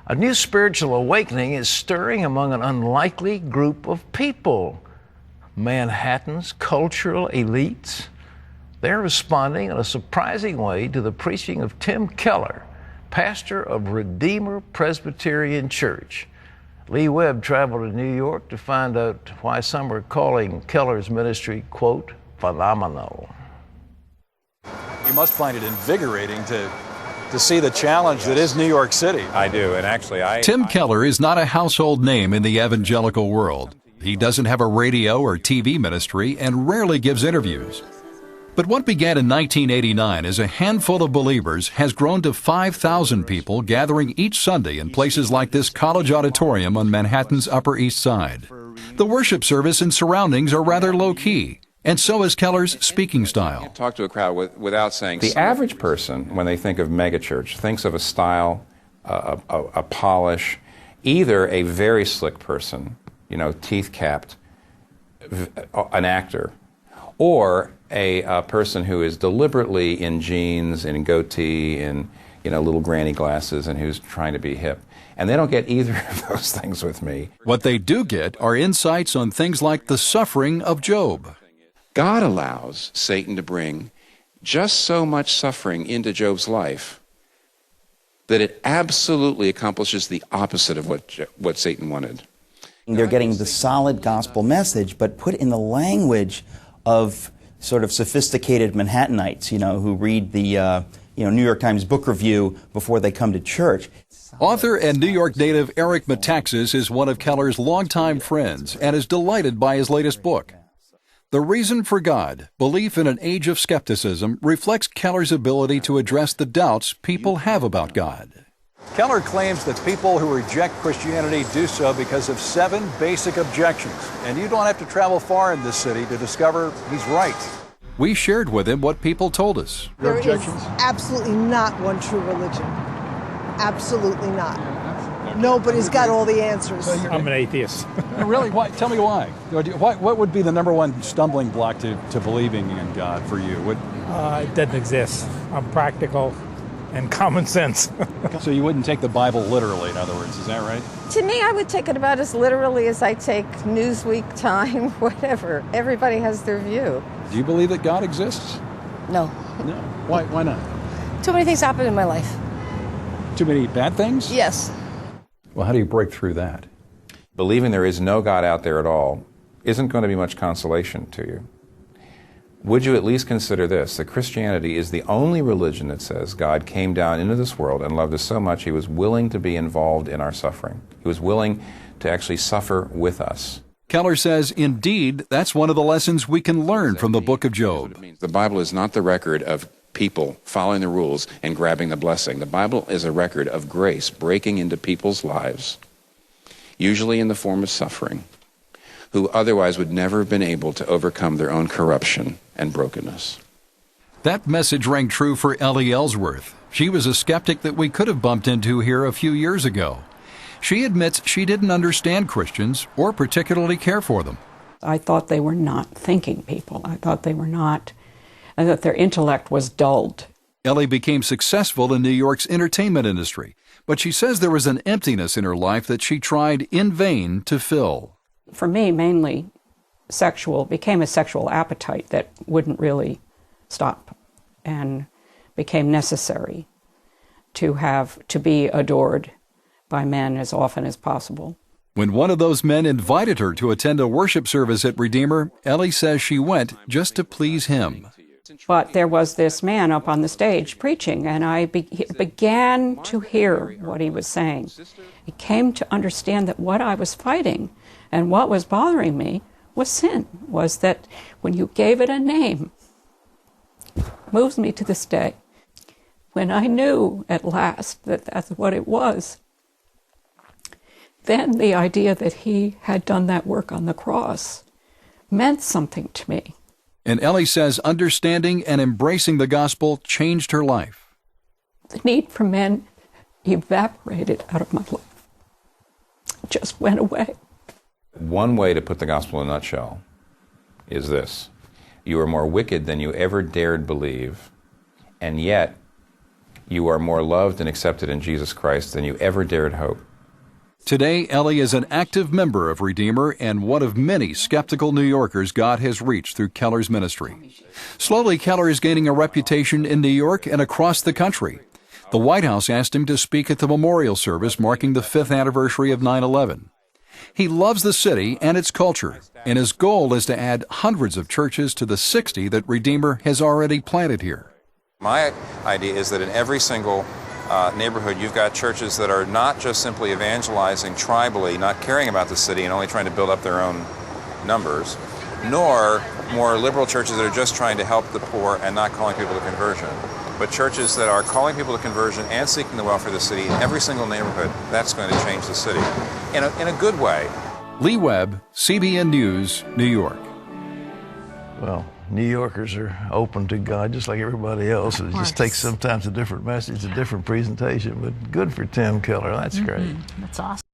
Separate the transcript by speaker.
Speaker 1: A new spiritual awakening is stirring among an unlikely group of people. Manhattan's cultural elites. They're responding in a surprising way to the preaching of Tim Keller, pastor of Redeemer Presbyterian Church. Lee Webb traveled to New York to find out why some are calling Keller's ministry, quote, phenomenal.
Speaker 2: You must find it invigorating to see the challenge that is New York City.
Speaker 3: I do, and actually
Speaker 4: Tim Keller is not a household name in the evangelical world. He doesn't have a radio or TV ministry and rarely gives interviews. But what began in 1989 as a handful of believers has grown to 5,000 people gathering each Sunday in places like this college auditorium on Manhattan's Upper East Side. The worship service and surroundings are rather low-key, and so is Keller's speaking style.
Speaker 3: Talk to a crowd without saying... The average person, when they think of megachurch, thinks of a style, a polish, either a very slick person, teeth-capped, an actor, or a person who is deliberately in jeans and goatee and little granny glasses and who's trying to be hip. And they don't get either of those things with me.
Speaker 4: What they do get are insights on things like the suffering of Job.
Speaker 5: God allows Satan to bring just so much suffering into Job's life that it absolutely accomplishes the opposite of what Satan wanted.
Speaker 6: They're getting the solid gospel message, but put in the language of sort of sophisticated Manhattanites, who read the New York Times book review before they come to church.
Speaker 4: Author and New York native Eric Metaxas is one of Keller's longtime friends and is delighted by his latest book. The Reason for God, Belief in an Age of Skepticism, reflects Keller's ability to address the doubts people have about God.
Speaker 2: Keller claims that people who reject Christianity do so because of 7 basic objections. And you don't have to travel far in this city to discover he's right.
Speaker 4: We shared with him what people told us.
Speaker 7: There is absolutely not one true religion. Absolutely not. Nobody's got all the answers.
Speaker 8: I'm an atheist.
Speaker 2: Really? Why? Tell me why. What would be the number one stumbling block to believing in God for you?
Speaker 8: It doesn't exist. I'm practical and common sense.
Speaker 2: So you wouldn't take the Bible literally, in other words, is that right?
Speaker 9: To me, I would take it about as literally as I take Newsweek, Time, whatever. Everybody has their view.
Speaker 2: Do you believe that God exists?
Speaker 10: No.
Speaker 2: No. Why not?
Speaker 10: Too many things happen in my life.
Speaker 2: Too many bad things?
Speaker 10: Yes.
Speaker 2: Well, how do you break through that?
Speaker 3: Believing there is no God out there at all isn't going to be much consolation to you. Would you at least consider this, that Christianity is the only religion that says God came down into this world and loved us so much he was willing to be involved in our suffering. He was willing to actually suffer with us.
Speaker 4: Keller says, indeed, that's one of the lessons we can learn from the book of Job.
Speaker 5: The Bible is not the record of people following the rules and grabbing the blessing. The Bible is a record of grace breaking into people's lives, usually in the form of suffering, who otherwise would never have been able to overcome their own corruption and brokenness.
Speaker 4: That message rang true for Ellie Ellsworth. She was a skeptic that we could have bumped into here a few years ago. She admits she didn't understand Christians or particularly care for them.
Speaker 11: I thought they were not thinking people. I thought they were not, and that their intellect was dulled.
Speaker 4: Ellie became successful in New York's entertainment industry, but she says there was an emptiness in her life that she tried in vain to fill.
Speaker 11: For me, mainly became a sexual appetite that wouldn't really stop and became necessary to be adored by men as often as possible.
Speaker 4: When one of those men invited her to attend a worship service at Redeemer, Ellie says she went just to please him.
Speaker 11: But there was this man up on the stage preaching, and I began to hear what he was saying. I came to understand that what I was fighting and what was bothering me was sin, was that when you gave it a name, moves me to this day. When I knew at last that that's what it was, then the idea that he had done that work on the cross meant something to me.
Speaker 4: And Ellie says understanding and embracing the gospel changed her life.
Speaker 11: The need for men evaporated out of my life. It just went away.
Speaker 3: One way to put the gospel in a nutshell is this. You are more wicked than you ever dared believe, and yet you are more loved and accepted in Jesus Christ than you ever dared hope.
Speaker 4: Today, Ellie is an active member of Redeemer and one of many skeptical New Yorkers God has reached through Keller's ministry. Slowly, Keller is gaining a reputation in New York and across the country. The White House asked him to speak at the memorial service marking the 5th anniversary of 9/11. He loves the city and its culture, and his goal is to add hundreds of churches to the 60 that Redeemer has already planted here.
Speaker 3: My idea is that in every single neighborhood, you've got churches that are not just simply evangelizing tribally, not caring about the city and only trying to build up their own numbers, nor more liberal churches that are just trying to help the poor and not calling people to conversion, but churches that are calling people to conversion and seeking the welfare of the city in every single neighborhood. That's going to change the city in a good way.
Speaker 4: Lee Webb, CBN News, New York.
Speaker 1: Well, New Yorkers are open to God just like everybody else. It just takes sometimes a different message, a different presentation, but good for Tim Keller. That's great.
Speaker 10: That's awesome.